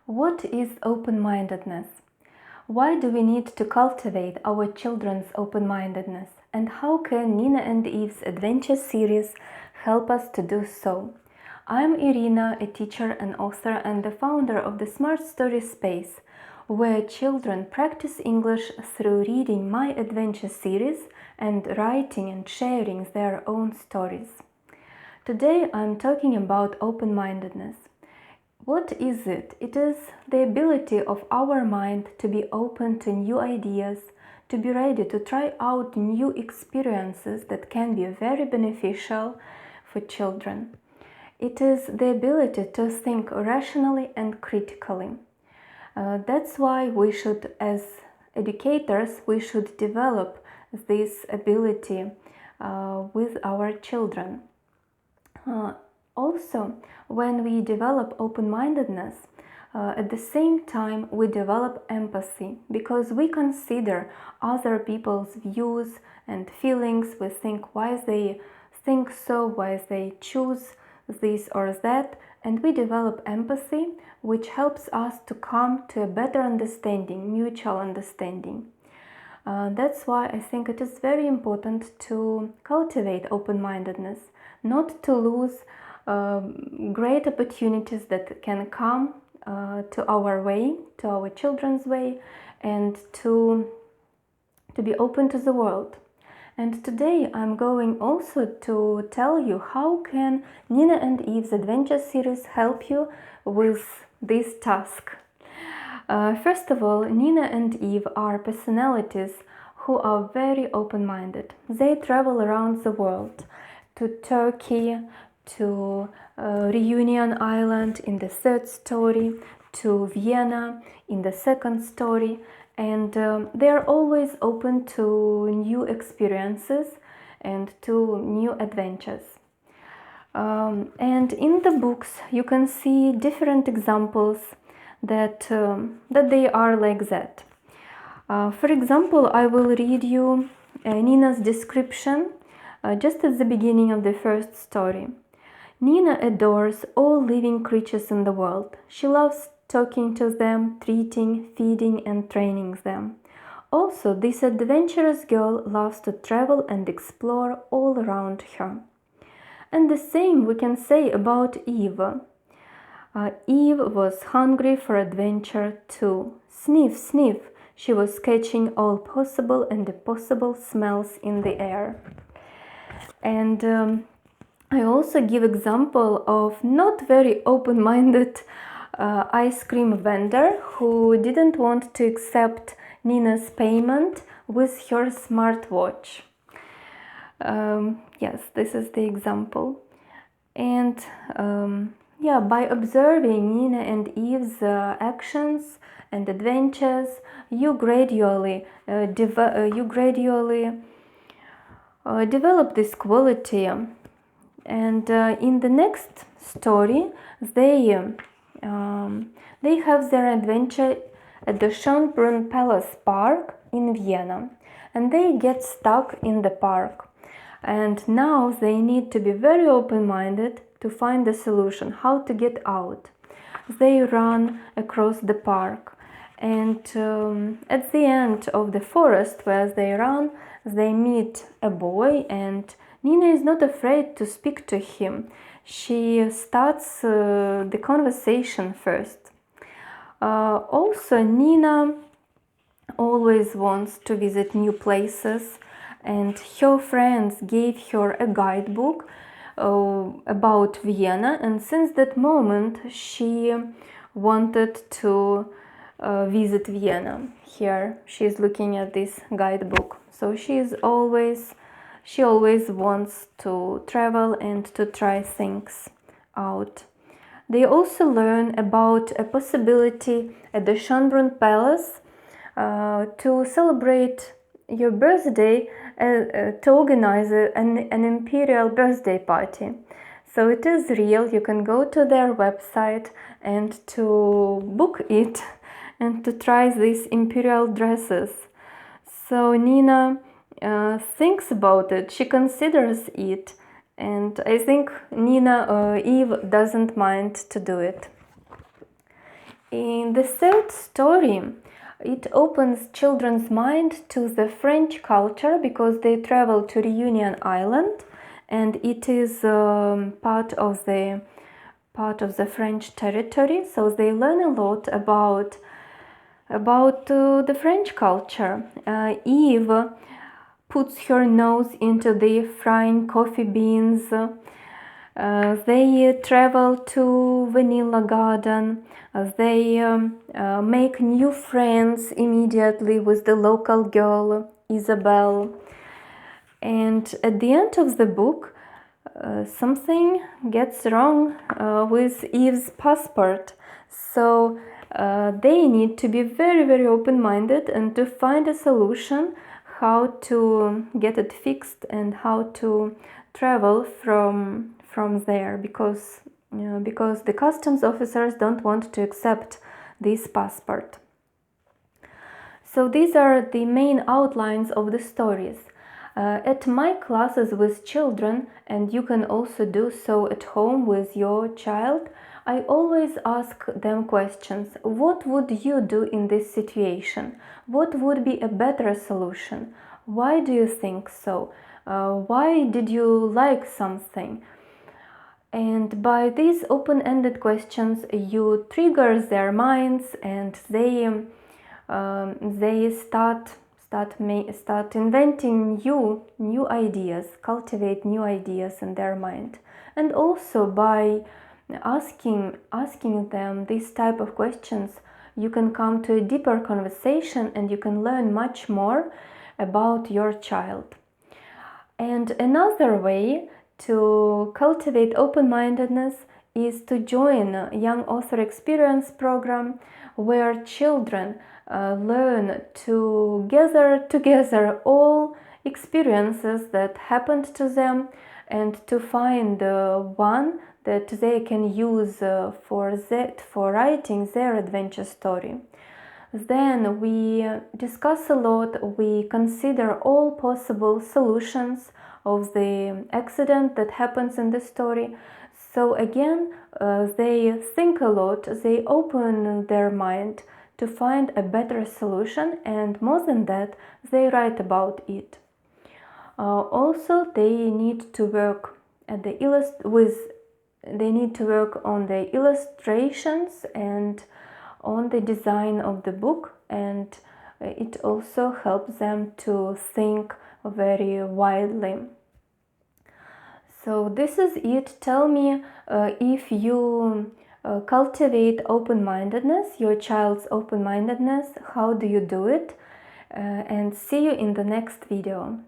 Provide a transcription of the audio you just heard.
What is open-mindedness? Why do we need to cultivate our children's open-mindedness? And how can Nina and Eve's adventure series help us to do so? I'm Irina, a teacher and author and the founder of the Smart Story Space, where children practice English through reading my adventure series and writing and sharing their own stories. Today I'm talking about open-mindedness. What is it? It is the ability of our mind to be open to new ideas, to be ready to try out new experiences that can be very beneficial for children. It is the ability to think rationally and critically. That's why we should, as educators, we should develop this ability with our children. Also, when we develop open-mindedness, at the same time we develop empathy, because we consider other people's views and feelings. We think why they think so, why they choose this or that, and we develop empathy, which helps us to come to a better understanding, mutual understanding. That's why I think it is very important to cultivate open-mindedness, not to lose great opportunities that can come to our way, to our children's way, and to be open to the world. And today I'm going also to tell you how can Nina and Eve's adventure series help you with this task. First of all, Nina and Eve are personalities who are very open-minded. They travel around the world, to Turkey, to Reunion Island in the third story, to Vienna in the second story, and they are always open to new experiences and to new adventures. And in the books you can see different examples that they are like that. For example, I will read you Nina's description just at the beginning of the first story. Nina adores all living creatures in the world. She loves talking to them, treating, feeding and training them. Also, this adventurous girl loves to travel and explore all around her. And the same we can say about Eve. Eve was hungry for adventure too. Sniff, sniff, she was catching all possible and impossible smells in the air. And I also give example of not very open-minded ice cream vendor who didn't want to accept Nina's payment with her smartwatch. Yes, this is the example. And by observing Nina and Eve's actions and adventures, you gradually develop this quality. And in the next story, they have their adventure at the Schönbrunn Palace Park in Vienna, and they get stuck in the park. And now they need to be very open-minded to find a solution, how to get out. They run across the park, and at the end of the forest where they run, they meet a boy, and Nina is not afraid to speak to him. She starts the conversation first. Also, Nina always wants to visit new places, and her friends gave her a guidebook about Vienna, and since that moment she wanted to visit Vienna. Here she is looking at this guidebook. So she always wants to travel and to try things out. They also learn about a possibility at the Schönbrunn Palace to celebrate your birthday, to organize an imperial birthday party. So it is real. You can go to their website and to book it and to try these imperial dresses. So Nina thinks about it, she considers it, and I think Eve doesn't mind to do it. In the third story, it opens children's mind to the French culture because they travel to Reunion Island, and it is part of the French territory. So they learn a lot about the French culture. Eve puts her nose into the frying coffee beans. They travel to Vanilla Garden. They make new friends immediately with the local girl, Isabel. And at the end of the book, something gets wrong with Eve's passport. So they need to be very, very open-minded and to find a solution how to get it fixed and how to travel from there, because the customs officers don't want to accept this passport. So these are the main outlines of the stories. At my classes with children, and you can also do so at home with your child, I always ask them questions. What would you do in this situation? What would be a better solution? Why do you think so? Why did you like something? And by these open-ended questions, you trigger their minds, and they start inventing new ideas, cultivate new ideas in their mind. And also by asking them these type of questions, you can come to a deeper conversation and you can learn much more about your child. And another way to cultivate open-mindedness is to join a Young Author Experience program, where children learn to gather together all experiences that happened to them and to find one that they can use for writing their adventure story. Then we discuss a lot, we consider all possible solutions of the accident that happens in the story. So again, they think a lot, they open their mind to find a better solution, and more than that, they write about it. Also, they need to work at the they need to work on the illustrations and on the design of the book, and it also helps them to think very widely. So this is it. Tell me if you cultivate open-mindedness, your child's open-mindedness, how do you do it? And see you in the next video.